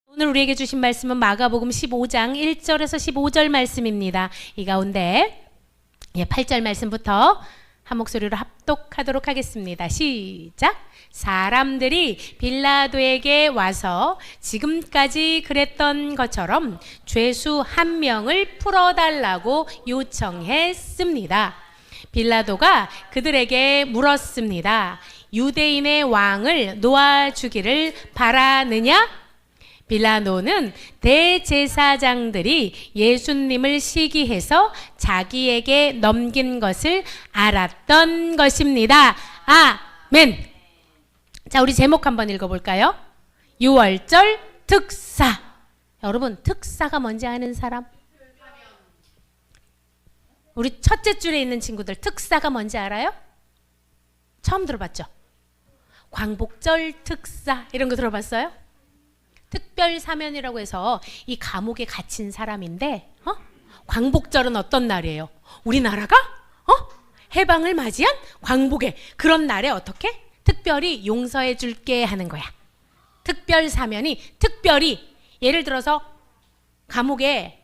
오늘 우리에게 주신 말씀은 마가복음 15장 1절에서 15절 말씀입니다. 이 가운데 8절 말씀부터 한 목소리로 합독하도록 하겠습니다. 시작! 사람들이 빌라도에게 와서 지금까지 그랬던 것처럼 죄수 한 명을 풀어달라고 요청했습니다. 빌라도가 그들에게 물었습니다. 유대인의 왕을 놓아주기를 바라느냐? 빌라도는 대제사장들이 예수님을 시기해서 자기에게 넘긴 것을 알았던 것입니다. 아멘. 자, 우리 제목 한번 읽어볼까요? 6월절 특사. 여러분, 특사가 뭔지 아는 사람? 우리 첫째 줄에 있는 친구들 특사가 뭔지 알아요? 처음 들어봤죠? 광복절 특사 이런 거 들어봤어요? 특별사면이라고 해서 이 감옥에 갇힌 사람인데 광복절은 어떤 날이에요? 우리나라가 해방을 맞이한 광복의 그런 날에 어떻게? 특별히 용서해 줄게 하는 거야. 특별사면이 특별히 예를 들어서 감옥에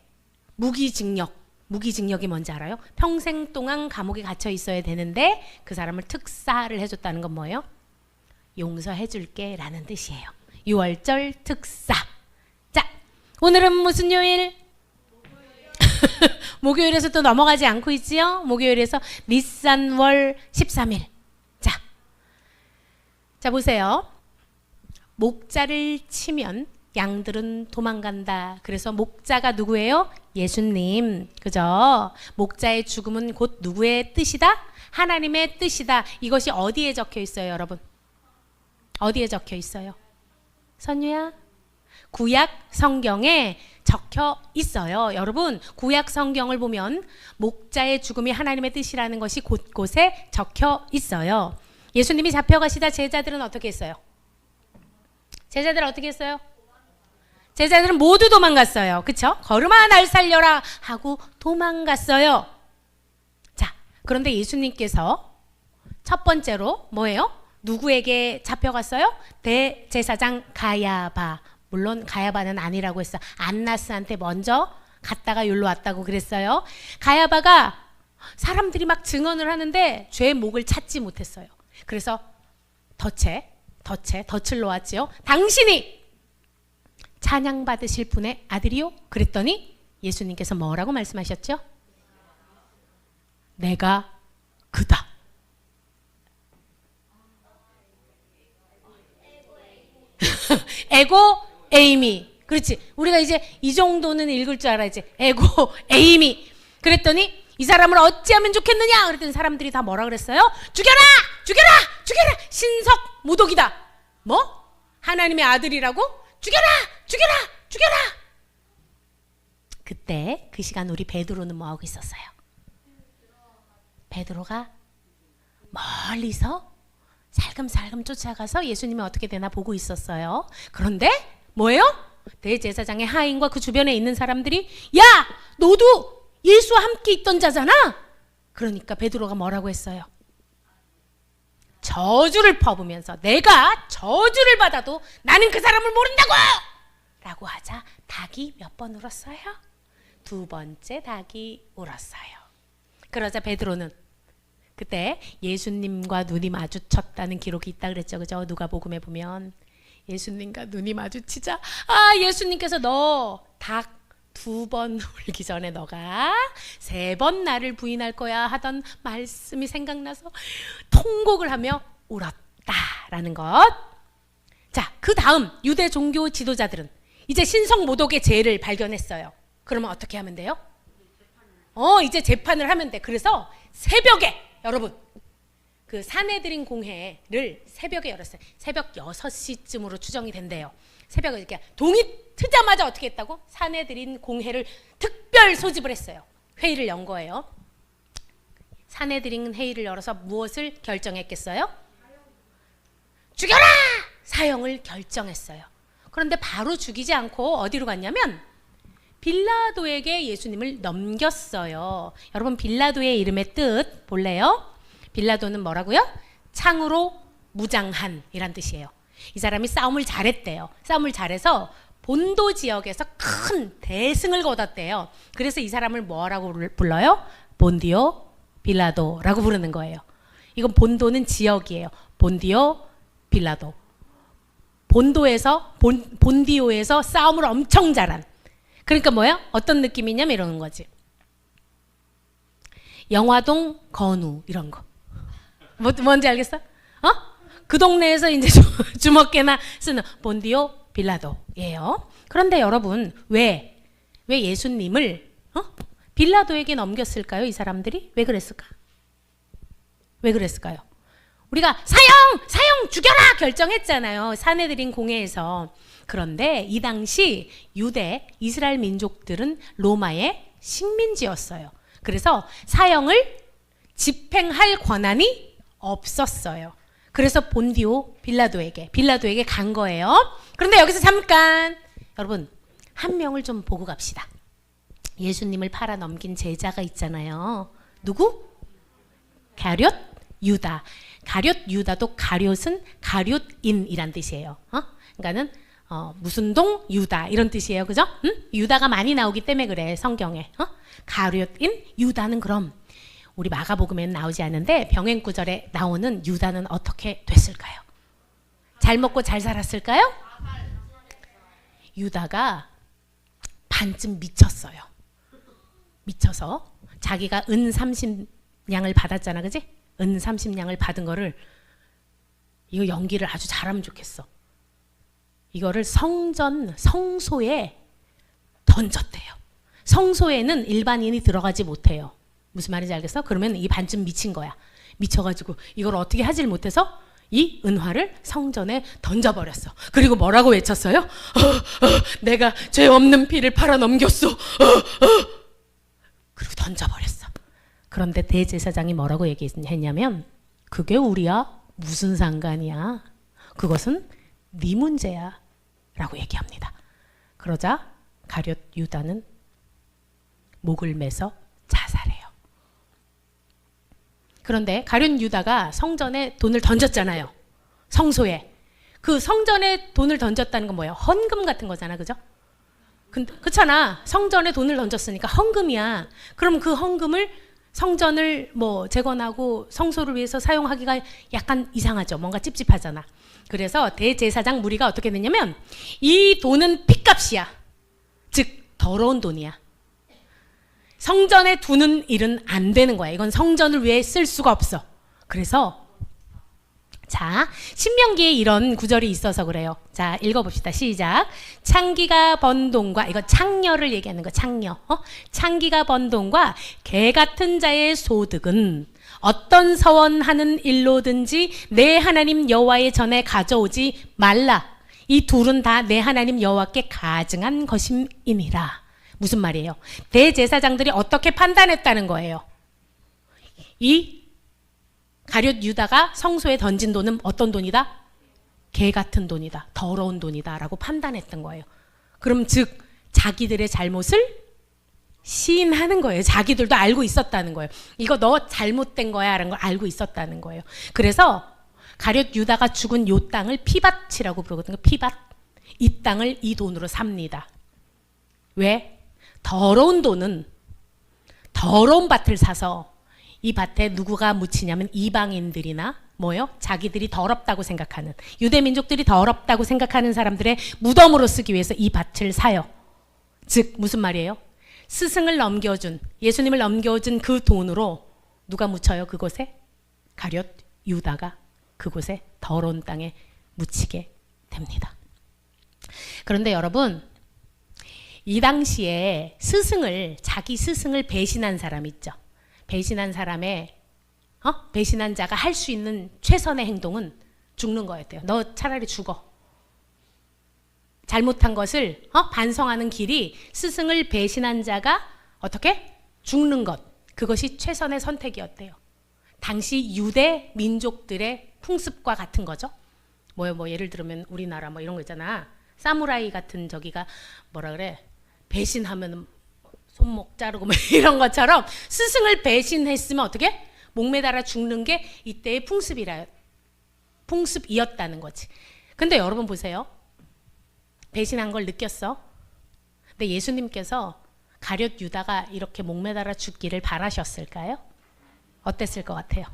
무기징역이 뭔지 알아요? 평생 동안 감옥에 갇혀 있어야 되는데 그 사람을 특사를 해줬다는 건 뭐예요? 용서해 줄게 라는 뜻이에요. 6월절 특사. 자, 오늘은 무슨 요일? 목요일에서 또 넘어가지 않고 있지요? 목요일에서 니산월 13일. 자, 보세요. 목자를 치면 양들은 도망간다. 그래서 목자가 누구예요? 예수님. 그죠? 목자의 죽음은 곧 누구의 뜻이다? 하나님의 뜻이다. 이것이 어디에 적혀 있어요, 여러분? 어디에 적혀 있어요? 선유야? 구약 성경에 적혀 있어요. 여러분, 구약 성경을 보면 목자의 죽음이 하나님의 뜻이라는 것이 곳곳에 적혀 있어요. 예수님이 잡혀가시다 제자들은 어떻게 했어요? 제자들은 어떻게 했어요? 제자들은 모두 도망갔어요. 그쵸? 걸음아 날 살려라 하고 도망갔어요. 자, 그런데 예수님께서 첫 번째로 뭐예요? 누구에게 잡혀갔어요? 대제사장 가야바. 물론 가야바는 아니라고 했어. 안나스한테 먼저 갔다가 여기로 왔다고 그랬어요. 가야바가 사람들이 막 증언을 하는데 죄의 목을 찾지 못했어요. 그래서 덫을 놓았지요. 당신이 찬양받으실 분의 아들이요? 그랬더니 예수님께서 뭐라고 말씀하셨죠? 내가 그다. 에고 에이미. 그렇지. 우리가 이제 이 정도는 읽을 줄 알아야지. 에고 에이미. 그랬더니 이 사람을 어찌하면 좋겠느냐? 그랬더니 사람들이 다 뭐라 그랬어요? 죽여라! 죽여라! 죽여라! 신석 모독이다. 뭐? 하나님의 아들이라고? 죽여라! 죽여라! 죽여라! 그때 그 시간 우리 베드로는 뭐하고 있었어요? 베드로가 멀리서 살금살금 쫓아가서 예수님이 어떻게 되나 보고 있었어요. 그런데 뭐예요? 대제사장의 하인과 그 주변에 있는 사람들이 야! 너도 예수와 함께 있던 자잖아. 그러니까 베드로가 뭐라고 했어요? 저주를 퍼부면서 내가 저주를 받아도 나는 그 사람을 모른다고! 라고 하자 닭이 몇 번 울었어요? 2번째 닭이 울었어요. 그러자 베드로는 그때 예수님과 눈이 마주쳤다는 기록이 있다 그랬죠. 그죠? 누가복음에 보면 예수님과 눈이 마주치자 예수님께서 너 닭 2번 울기 전에 너가 3번 나를 부인할 거야 하던 말씀이 생각나서 통곡을 하며 울었다라는 것. 자, 그 다음 유대 종교 지도자들은 이제 신성 모독의 죄를 발견했어요. 그러면 어떻게 하면 돼요? 이제 재판을 하면 돼. 그래서 새벽에 여러분 그 산헤드린 공회를 새벽에 열었어요. 새벽 6시쯤으로 추정이 된대요. 새벽에 이렇게 동이 트자마자 어떻게 했다고? 산헤드린 공회를 특별 소집을 했어요. 회의를 연 거예요. 산헤드린 회의를 열어서 무엇을 결정했겠어요? 죽여라! 사형을 결정했어요. 그런데 바로 죽이지 않고 어디로 갔냐면 빌라도에게 예수님을 넘겼어요. 여러분 빌라도의 이름의 뜻 볼래요? 빌라도는 뭐라고요? 창으로 무장한 이란 뜻이에요. 이 사람이 싸움을 잘했대요. 싸움을 잘해서 본도 지역에서 큰 대승을 거뒀대요. 그래서 이 사람을 뭐라고 불러요? 본디오 빌라도라고 부르는 거예요. 이건 본도는 지역이에요. 본디오 빌라도. 본도에서 본디오에서 싸움을 엄청 잘한. 그러니까 뭐예요? 어떤 느낌이냐면 이러는 거지. 영화동 건우 이런 거. 뭔지 알겠어? 그 동네에서 이제 주먹개나 쓰는 본디오 빌라도예요. 그런데 여러분 왜 예수님을 빌라도에게 넘겼을까요? 이 사람들이 왜 그랬을까? 왜 그랬을까요? 우리가 사형 죽여라 결정했잖아요. 사내들인 공회에서. 그런데 이 당시 유대 이스라엘 민족들은 로마의 식민지였어요. 그래서 사형을 집행할 권한이 없었어요. 그래서 본디오 빌라도에게 간 거예요. 그런데 여기서 잠깐 여러분 한 명을 좀 보고 갑시다. 예수님을 팔아 넘긴 제자가 있잖아요. 누구? 가룟 유다. 가룟 유다도 가룟은 가룟인이란 뜻이에요. 그러니까는 무슨 동 유다 이런 뜻이에요. 그죠? 유다가 많이 나오기 때문에 그래 성경에. 가룟인 유다는 그럼 우리 마가복음에는 나오지 않는데 병행구절에 나오는 유다는 어떻게 됐을까요? 잘 먹고 잘 살았을까요? 유다가 반쯤 미쳤어요. 미쳐서 자기가 은 30냥을 받았잖아. 그지? 은 30냥을 받은 거를 이거 연기를 아주 잘하면 좋겠어. 이거를 성소에 던졌대요. 성소에는 일반인이 들어가지 못해요. 무슨 말인지 알겠어? 그러면 이 반쯤 미친 거야. 미쳐가지고 이걸 어떻게 하질 못해서 이 은화를 성전에 던져버렸어. 그리고 뭐라고 외쳤어요? 내가 죄 없는 피를 팔아 넘겼어. 그리고 던져버렸어. 그런데 대제사장이 뭐라고 얘기했냐면 그게 우리야 무슨 상관이야. 그것은 네 문제야 라고 얘기합니다. 그러자 가룟 유다는 목을 매서 자살해요. 그런데 가룟 유다가 성전에 돈을 던졌잖아요. 성소에. 그 성전에 돈을 던졌다는 건 뭐예요? 헌금 같은 거잖아. 그죠? 그렇잖아. 성전에 돈을 던졌으니까 헌금이야. 그럼 그 헌금을 성전을 뭐 재건하고 성소를 위해서 사용하기가 약간 이상하죠. 뭔가 찝찝하잖아. 그래서 대제사장 무리가 어떻게 됐냐면 이 돈은 핏값이야. 즉 더러운 돈이야. 성전에 두는 일은 안 되는 거야. 이건 성전을 위해 쓸 수가 없어. 그래서 자 신명기에 이런 구절이 있어서 그래요. 자 읽어봅시다. 시작. 창기가 번 돈과 이거 창녀를 얘기하는 거. 창녀. 창기가 번 돈과 개 같은 자의 소득은 어떤 서원하는 일로든지 내 하나님 여호와의 전에 가져오지 말라. 이 둘은 다 내 하나님 여호와께 가증한 것임이니라. 무슨 말이에요? 대제사장들이 어떻게 판단했다는 거예요? 이 가룟 유다가 성소에 던진 돈은 어떤 돈이다? 개 같은 돈이다. 더러운 돈이다 라고 판단했던 거예요. 그럼 즉 자기들의 잘못을 시인하는 거예요. 자기들도 알고 있었다는 거예요. 이거 너 잘못된 거야 라는 걸 알고 있었다는 거예요. 그래서 가룟 유다가 죽은 요 땅을 피밭이라고 부르거든요. 피밭. 이 땅을 이 돈으로 삽니다. 왜? 더러운 돈은 더러운 밭을 사서 이 밭에 누구가 묻히냐면 이방인들이나 뭐요? 자기들이 더럽다고 생각하는 유대 민족들이 더럽다고 생각하는 사람들의 무덤으로 쓰기 위해서 이 밭을 사요. 즉 무슨 말이에요? 스승을 넘겨준 예수님을 넘겨준 그 돈으로 누가 묻혀요? 그곳에? 가룟 유다가 그곳에 더러운 땅에 묻히게 됩니다. 그런데 여러분 이 당시에 자기 스승을 배신한 사람 있죠. 배신한 사람의 배신한 자가 할 수 있는 최선의 행동은 죽는 거였대요. 너 차라리 죽어. 잘못한 것을 반성하는 길이 스승을 배신한 자가 어떻게? 죽는 것. 그것이 최선의 선택이었대요. 당시 유대 민족들의 풍습과 같은 거죠. 뭐 예를 들면 우리나라 뭐 이런 거 있잖아. 사무라이 같은 저기가 뭐라 그래? 배신하면 손목 자르고 뭐 이런 것처럼 스승을 배신했으면 어떻게? 목매달아 죽는 게 이때의 풍습이었다는 거지. 근데 여러분 보세요. 배신한 걸 느꼈어. 근데 예수님께서 가룟 유다가 이렇게 목매달아 죽기를 바라셨을까요? 어땠을 것 같아요?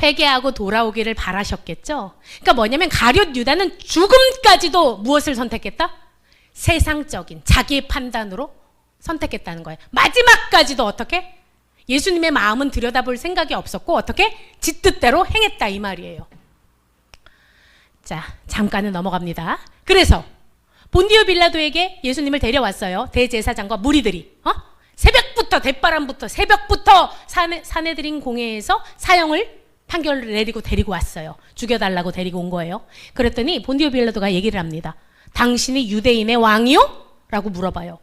회개하고 돌아오기를 바라셨겠죠? 그러니까 뭐냐면 가룟 유다는 죽음까지도 무엇을 선택했다? 세상적인 자기의 판단으로 선택했다는 거예요. 마지막까지도 어떻게? 예수님의 마음은 들여다볼 생각이 없었고 어떻게? 지 뜻대로 행했다 이 말이에요. 자, 잠깐은 넘어갑니다. 그래서 본디오 빌라도에게 예수님을 데려왔어요. 대제사장과 무리들이. 새벽부터 대바람부터 새벽부터 사내들인 공회에서 사형을 판결을 내리고 데리고 왔어요. 죽여달라고 데리고 온 거예요. 그랬더니 본디오 빌라도가 얘기를 합니다. 당신이 유대인의 왕이요? 라고 물어봐요.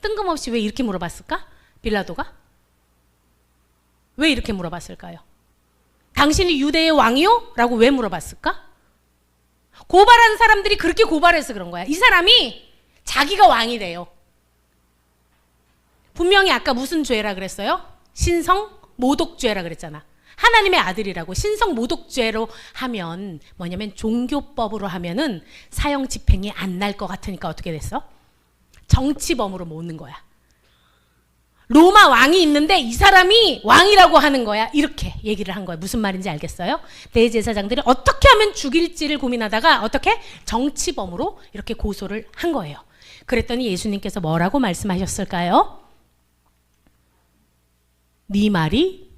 뜬금없이 왜 이렇게 물어봤을까? 빌라도가? 왜 이렇게 물어봤을까요? 당신이 유대의 왕이요? 라고 왜 물어봤을까? 고발한 사람들이 그렇게 고발해서 그런 거야. 이 사람이 자기가 왕이 돼요. 분명히 아까 무슨 죄라 그랬어요? 신성 모독죄라 그랬잖아. 하나님의 아들이라고. 신성 모독죄로 하면 뭐냐면 종교법으로 하면은 사형 집행이 안 날 것 같으니까 어떻게 됐어? 정치범으로 모는 거야. 로마 왕이 있는데 이 사람이 왕이라고 하는 거야. 이렇게 얘기를 한 거야. 무슨 말인지 알겠어요? 대제사장들이 어떻게 하면 죽일지를 고민하다가 어떻게? 정치범으로 이렇게 고소를 한 거예요. 그랬더니 예수님께서 뭐라고 말씀하셨을까요? 네 말이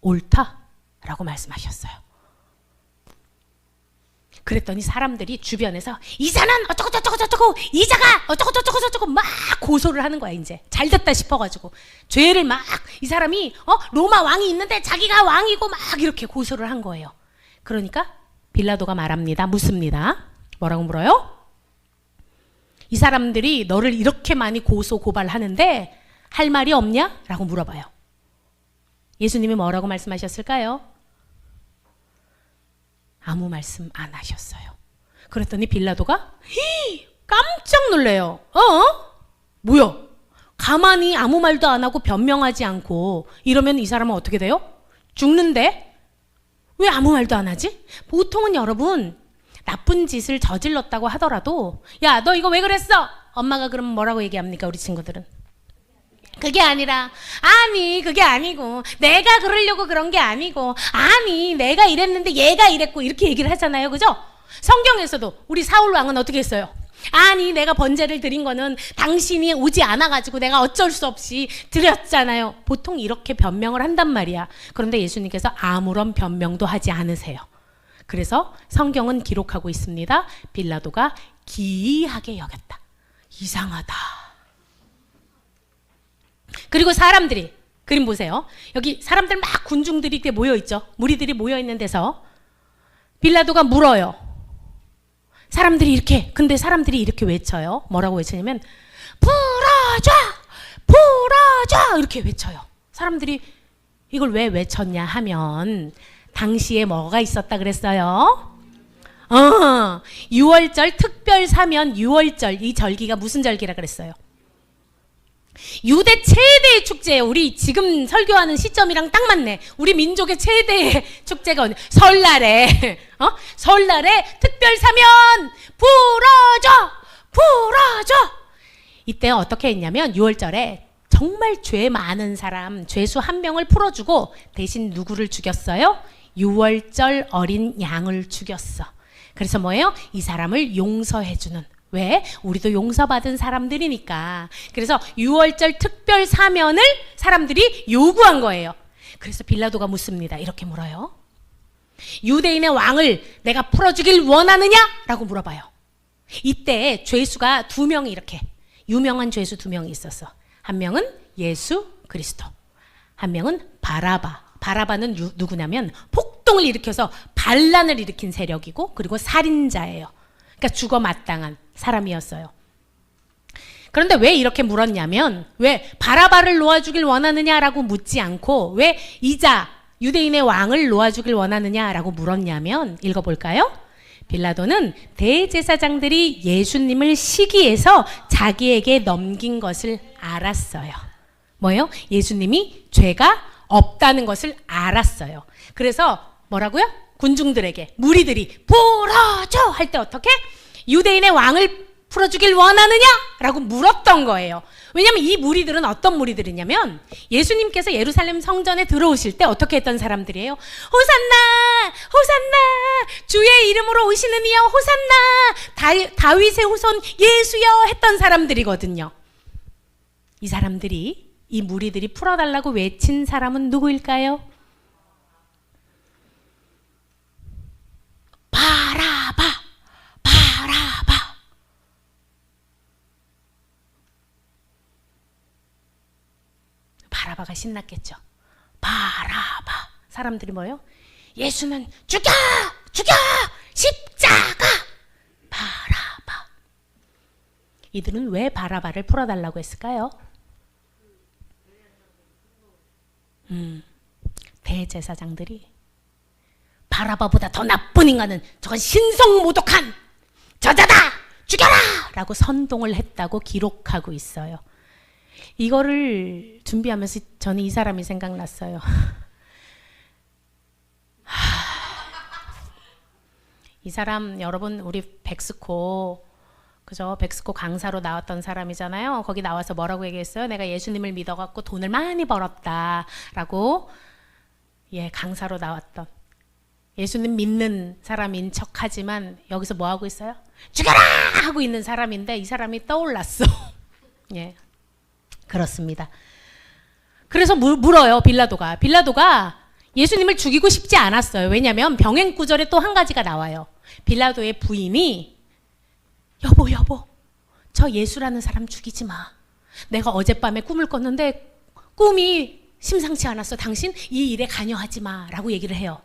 옳다라고 말씀하셨어요. 그랬더니 사람들이 주변에서 이자는 어쩌고 이자가 어쩌고 막 고소를 하는 거야. 이제 잘됐다 싶어가지고 죄를 막 이 사람이 로마 왕이 있는데 자기가 왕이고 막 이렇게 고소를 한 거예요. 그러니까 빌라도가 말합니다. 묻습니다. 뭐라고 물어요? 이 사람들이 너를 이렇게 많이 고소 고발하는데 할 말이 없냐? 라고 물어봐요. 예수님이 뭐라고 말씀하셨을까요? 아무 말씀 안 하셨어요. 그랬더니 빌라도가 깜짝 놀래요. 뭐야? 가만히 아무 말도 안 하고 변명하지 않고 이러면 이 사람은 어떻게 돼요? 죽는데? 왜 아무 말도 안 하지? 보통은 여러분 나쁜 짓을 저질렀다고 하더라도 야, 너 이거 왜 그랬어? 엄마가 그러면 뭐라고 얘기합니까? 우리 친구들은. 그게 아니라 아니 그게 아니고 내가 그러려고 그런 게 아니고 아니 내가 이랬는데 얘가 이랬고 이렇게 얘기를 하잖아요. 그죠? 성경에서도 우리 사울 왕은 어떻게 했어요? 아니 내가 번제를 드린 거는 당신이 오지 않아가지고 내가 어쩔 수 없이 드렸잖아요. 보통 이렇게 변명을 한단 말이야. 그런데 예수님께서 아무런 변명도 하지 않으세요. 그래서 성경은 기록하고 있습니다. 빌라도가 기이하게 여겼다. 이상하다. 그리고 사람들이 그림 보세요. 여기 사람들 막 군중들이 이렇게 모여있죠. 무리들이 모여있는 데서 빌라도가 물어요. 근데 사람들이 이렇게 외쳐요. 뭐라고 외치냐면 풀어줘! 풀어줘! 이렇게 외쳐요. 사람들이 이걸 왜 외쳤냐 하면 당시에 뭐가 있었다 그랬어요? 6월절 특별 사면 6월절 이 절기가 무슨 절기라 그랬어요? 유대 최대의 축제예요. 우리 지금 설교하는 시점이랑 딱 맞네. 우리 민족의 최대의 축제가 설날에 설날에 특별 사면 풀어줘. 이때 어떻게 했냐면 6월절에 정말 죄 많은 사람 죄수 한 명을 풀어주고 대신 누구를 죽였어요? 6월절 어린 양을 죽였어. 그래서 뭐예요? 이 사람을 용서해주는. 왜? 우리도 용서받은 사람들이니까. 그래서 6월절 특별 사면을 사람들이 요구한 거예요. 그래서 빌라도가 묻습니다. 이렇게 물어요. 유대인의 왕을 내가 풀어주길 원하느냐? 라고 물어봐요. 이때 죄수가 2명이 이렇게 유명한 죄수 2명이 있었어. 한 명은 예수 그리스도, 한 명은 바라바. 바라바는 누구냐면 폭동을 일으켜서 반란을 일으킨 세력이고 그리고 살인자예요. 그러니까 죽어 마땅한 사람이었어요. 그런데 왜 이렇게 물었냐면 왜 바라바를 놓아주길 원하느냐라고 묻지 않고 왜 이자 유대인의 왕을 놓아주길 원하느냐라고 물었냐면 읽어볼까요? 빌라도는 대제사장들이 예수님을 시기해서 자기에게 넘긴 것을 알았어요. 뭐예요? 예수님이 죄가 없다는 것을 알았어요. 그래서 뭐라고요? 군중들에게 무리들이 풀어줘 할 때 어떻게? 유대인의 왕을 풀어주길 원하느냐? 라고 물었던 거예요. 왜냐하면 이 무리들은 어떤 무리들이냐면 예수님께서 예루살렘 성전에 들어오실 때 어떻게 했던 사람들이에요? 호산나! 호산나! 주의 이름으로 오시는 이여 호산나! 다윗의 후손 예수여! 했던 사람들이거든요. 이 사람들이, 이 무리들이 풀어달라고 외친 사람은 누구일까요? 바라바! 바라바! 바라바가 신났겠죠. 바라바. 사람들이 뭐예요? 예수는 죽여! 죽여! 십자가! 바라바. 이들은 왜 바라바를 풀어달라고 했을까요? 대제사장들이 바라바보다 더 나쁜 인간은 저건 신성모독한 저자다! 죽여라! 라고 선동을 했다고 기록하고 있어요. 이거를 준비하면서 저는 이 사람이 생각났어요. 이 사람 여러분 우리 백스코 그죠? 백스코 강사로 나왔던 사람이잖아요. 거기 나와서 뭐라고 얘기했어요? 내가 예수님을 믿어갖고 돈을 많이 벌었다라고 강사로 나왔던 예수님 믿는 사람인 척하지만 여기서 뭐 하고 있어요? 죽여라! 하고 있는 사람인데 이 사람이 떠올랐어. 예. 그렇습니다. 그래서 물어요. 빌라도가 예수님을 죽이고 싶지 않았어요. 왜냐하면 병행 구절에 또 한 가지가 나와요. 빌라도의 부인이 여보 저 예수라는 사람 죽이지 마. 내가 어젯밤에 꿈을 꿨는데 꿈이 심상치 않았어. 당신 이 일에 관여하지 마 라고 얘기를 해요.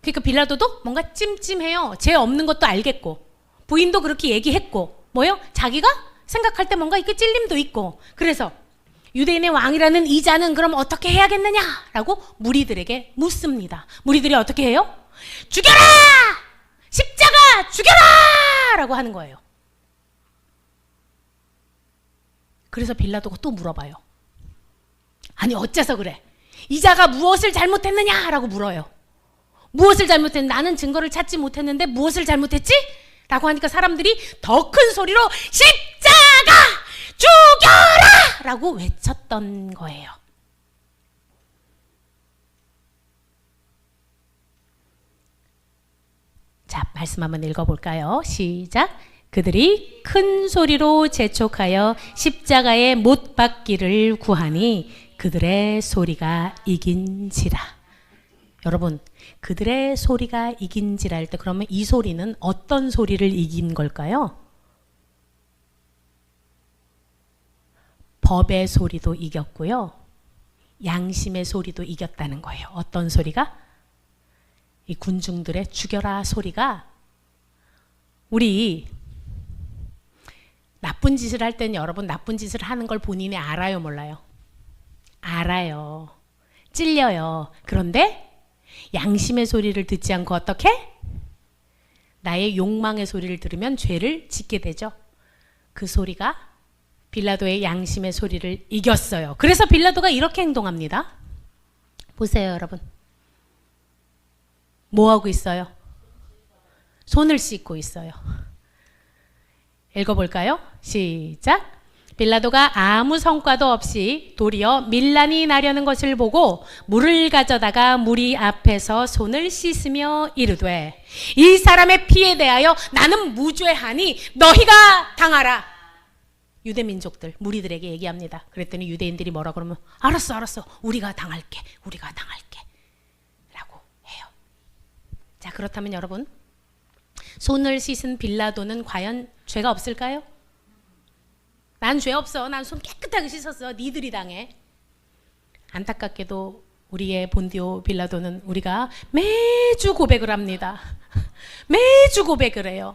그러니까 빌라도도 뭔가 찜찜해요. 죄 없는 것도 알겠고 부인도 그렇게 얘기했고 뭐요? 자기가 생각할 때 뭔가 이렇게 찔림도 있고 그래서 유대인의 왕이라는 이자는 그럼 어떻게 해야겠느냐라고 무리들에게 묻습니다. 무리들이 어떻게 해요? 죽여라! 십자가! 죽여라! 라고 하는 거예요. 그래서 빌라도가 또 물어봐요. 아니 어째서 그래? 이자가 무엇을 잘못했느냐? 라고 물어요. 무엇을 잘못했는데 나는 증거를 찾지 못했는데 무엇을 잘못했지? 라고 하니까 사람들이 더 큰 소리로 십자가! 죽여라! 라고 외쳤던 거예요. 자, 말씀 한번 읽어볼까요? 시작! 그들이 큰 소리로 재촉하여 십자가에 못 박기를 구하니 그들의 소리가 이긴지라. 여러분, 그들의 소리가 이긴지라 할 때 그러면 이 소리는 어떤 소리를 이긴 걸까요? 법의 소리도 이겼고요. 양심의 소리도 이겼다는 거예요. 어떤 소리가? 이 군중들의 죽여라 소리가 우리 나쁜 짓을 할 때는 여러분 나쁜 짓을 하는 걸 본인이 알아요, 몰라요? 알아요. 찔려요. 그런데 양심의 소리를 듣지 않고 어떻게? 나의 욕망의 소리를 들으면 죄를 짓게 되죠. 그 소리가 빌라도의 양심의 소리를 이겼어요. 그래서 빌라도가 이렇게 행동합니다. 보세요, 여러분. 뭐 하고 있어요? 손을 씻고 있어요. 읽어볼까요? 시작! 빌라도가 아무 성과도 없이 도리어 밀란이 나려는 것을 보고 물을 가져다가 무리 앞에서 손을 씻으며 이르되 이 사람의 피에 대하여 나는 무죄하니 너희가 당하라. 유대 민족들 무리들에게 얘기합니다. 그랬더니 유대인들이 뭐라 그러면 알았어 우리가 당할게 라고 해요. 자, 그렇다면 여러분 손을 씻은 빌라도는 과연 죄가 없을까요? 난 죄 없어. 난 손 깨끗하게 씻었어. 니들이 당해. 안타깝게도 우리의 본디오 빌라도는 우리가 매주 고백을 합니다. 매주 고백을 해요.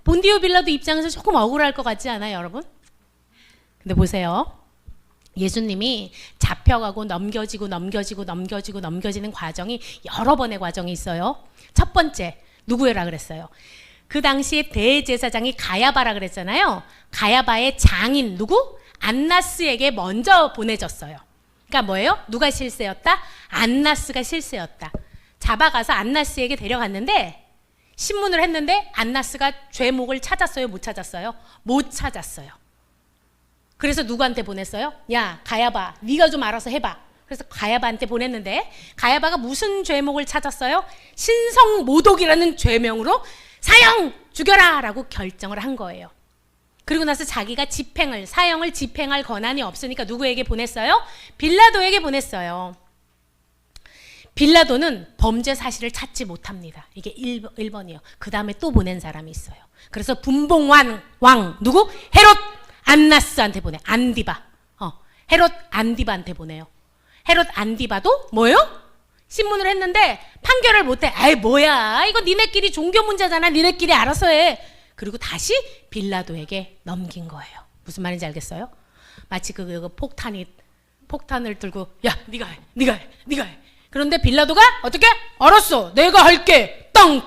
본디오 빌라도 입장에서 조금 억울할 것 같지 않아요, 여러분? 근데 보세요. 예수님이 잡혀가고 넘겨지는 과정이 여러 번의 과정이 있어요. 첫 번째, 누구라 그랬어요? 그 당시에 대제사장이 가야바라 그랬잖아요. 가야바의 장인 누구? 안나스에게 먼저 보내졌어요. 그러니까 뭐예요? 누가 실세였다? 안나스가 실세였다. 잡아가서 안나스에게 데려갔는데 신문을 했는데 안나스가 죄목을 찾았어요? 못 찾았어요? 못 찾았어요. 그래서 누구한테 보냈어요? 야, 가야바, 네가 좀 알아서 해봐. 그래서 가야바한테 보냈는데 가야바가 무슨 죄목을 찾았어요? 신성모독이라는 죄명으로 사형! 죽여라! 라고 결정을 한 거예요. 그리고 나서 자기가 사형을 집행할 권한이 없으니까 누구에게 보냈어요? 빌라도에게 보냈어요. 빌라도는 범죄 사실을 찾지 못합니다. 이게 1번이에요. 그 다음에 또 보낸 사람이 있어요. 그래서 분봉왕 누구? 헤롯 안나스한테 보내. 안디바. 헤롯 안디바한테 보내요. 헤롯 안디바도 뭐예요? 신문을 했는데 판결을 못해. 아이 뭐야, 이거 니네끼리 종교 문제잖아, 니네끼리 알아서 해. 그리고 다시 빌라도에게 넘긴 거예요. 무슨 말인지 알겠어요? 마치 그 폭탄을 들고 야, 네가 해. 그런데 빌라도가 어떻게? 알았어, 내가 할게. 땅.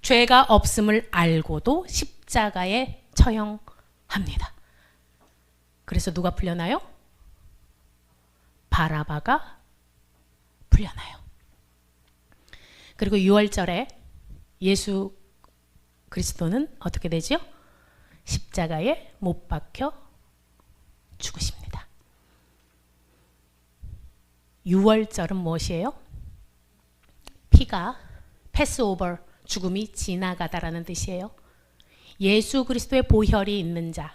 죄가 없음을 알고도 십자가에 처형합니다. 그래서 누가 풀려나요? 바라바가 풀려나요. 그리고 6월절에 예수 그리스도는 어떻게 되죠? 십자가에 못 박혀 죽으십니다. 6월절은 무엇이에요? 피가 패스오버, 죽음이 지나가다라는 뜻이에요. 예수 그리스도의 보혈이 있는 자,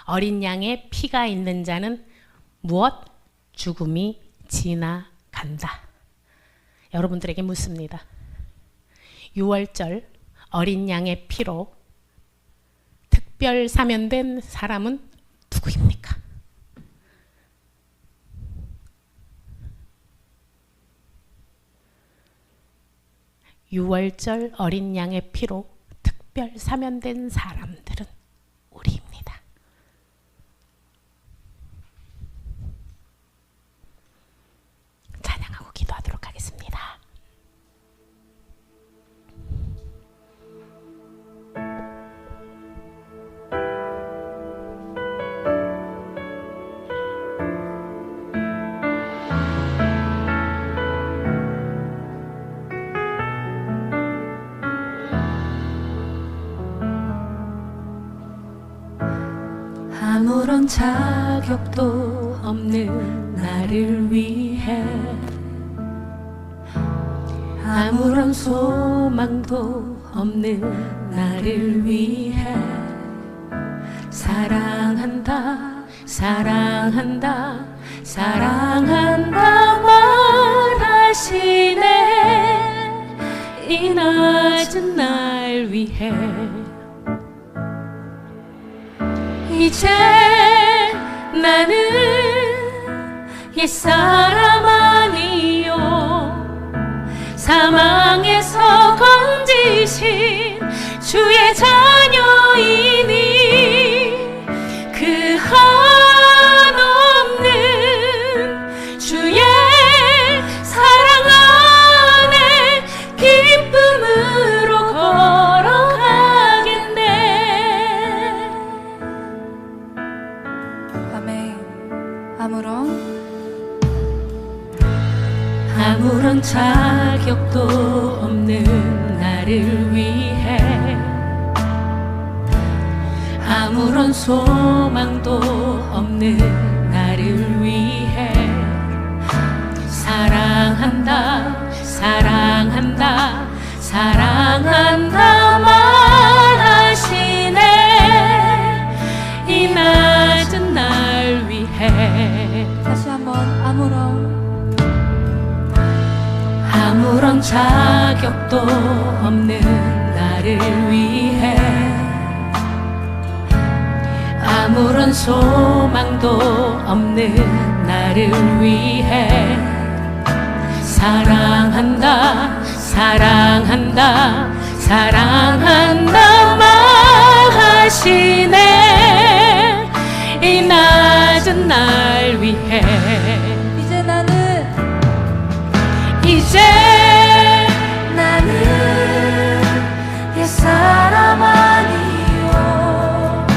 어린 양의 피가 있는 자는 무엇? 죽음이 지나간다. 여러분들에게 묻습니다. 6월절 어린 양의 피로 특별 사면된 사람은 누구입니까? (6월절) 어린 양의 피로 특별 사면된 사람들은 우리입니다. 찬양하고 기도하도록 하겠습니다. 아무런 자격도 없는 나를 위해 아무런 소망도 없는 나를 위해 사랑한다 말하시네. 이 낮은 날 위해 이제 나는 옛사람 아니요 사망에서 건지신 주의 자녀이니 그 한없는 주의 사랑 안에 기쁨으로 걸어가겠네. 아멘. 아무런 자격도 없는 나를 위해 아무런 소망도 없는 나를 위해 사랑한다 말하시네. 이 낮은 날 위해 다시 한번 아무런 자격도 없는 나를 위해 아무런 소망도 없는 나를 위해 사랑한다 말하시네. 이 낮은 날 위해 이제 나는 옛사람 아니요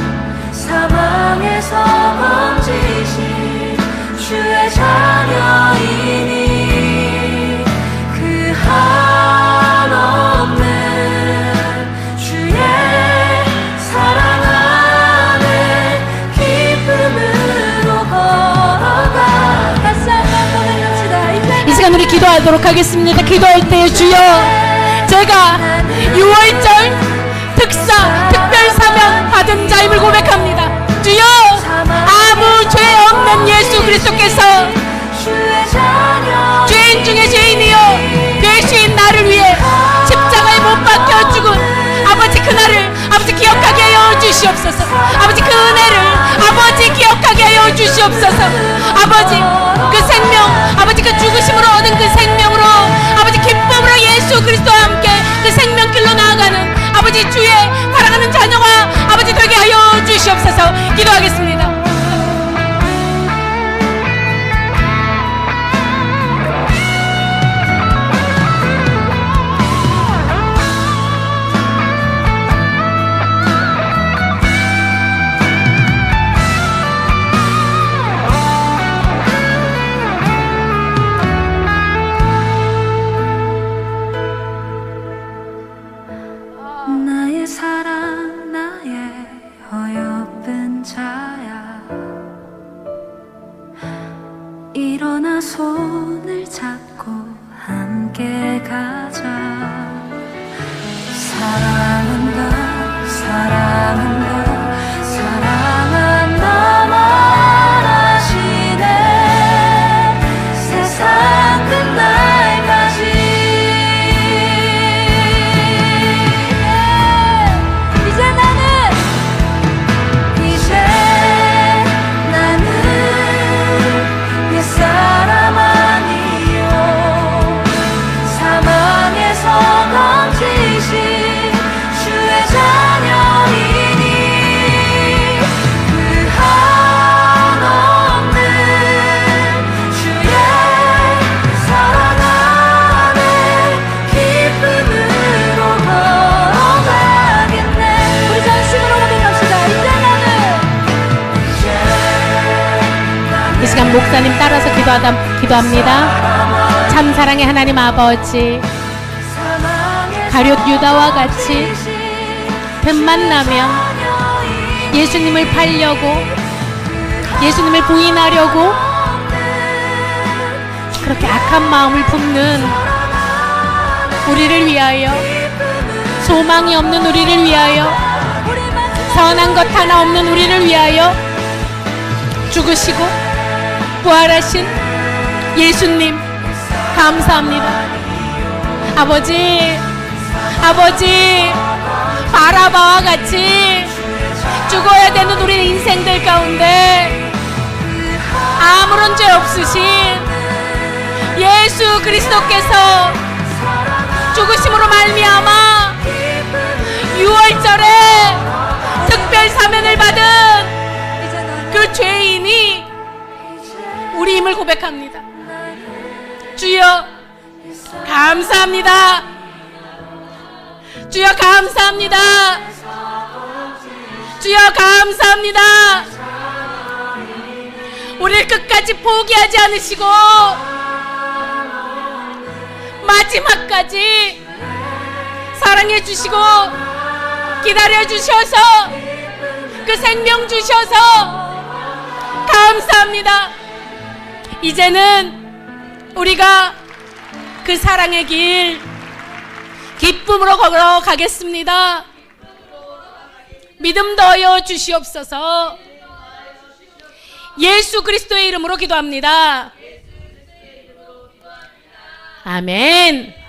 사망에서 건지신 주의 자녀이니 그 한없는 기도하도록 하겠습니다. 기도할 때 주여, 제가 6월절 특별 사명 받은 자임을 고백합니다. 주여, 아무 죄 없는 예수 그리스도께서 죄인 중에 죄인이요 죄인 나를 위해 십자가에 못 박혀 죽은 아버지, 그날을 아버지 기억하게 하여 주시옵소서. 아버지, 그 은혜를 아버지 기억하게 하여 주시옵소서. 아버지, 그 생명, 아버지 그 죽으심으로 얻은 그 생명으로 아버지 기쁨으로 예수 그리스도와 함께 그 생명길로 나아가는 아버지 주의 사랑하는 자녀가 아버지 되게 하여 주시옵소서. 기도하겠습니다. 나의 사랑, 나의 어여쁜 자야, 일어나 손을 잡고 함께 가자. 사랑한다, 사랑한다, 사랑한다 말하시네. 세상 끝날까지. 이 시간 목사님 따라서 기도합니다. 참 사랑의 하나님 아버지, 가룟 유다와 같이 틈만 나면 예수님을 팔려고, 예수님을 부인하려고 그렇게 악한 마음을 품는 우리를 위하여, 소망이 없는 우리를 위하여, 선한 것 하나 없는 우리를 위하여 죽으시고 부활하신 예수님 감사합니다. 아버지, 아버지, 바라바와 같이 죽어야 되는 우리 인생들 가운데 아무런 죄 없으신 예수 그리스도께서 죽으심으로 말미암아 6월절에 특별 사면을 받은 그 죄인이 우리임을 고백합니다. 주여 감사합니다. 주여 감사합니다. 주여 감사합니다. 우리를 끝까지 포기하지 않으시고 마지막까지 사랑해 주시고 기다려 주셔서 그 생명 주셔서 감사합니다. 이제는 우리가 그 사랑의 길 기쁨으로 걸어가겠습니다. 믿음 더하여 주시옵소서. 예수 그리스도의 이름으로 기도합니다. 아멘.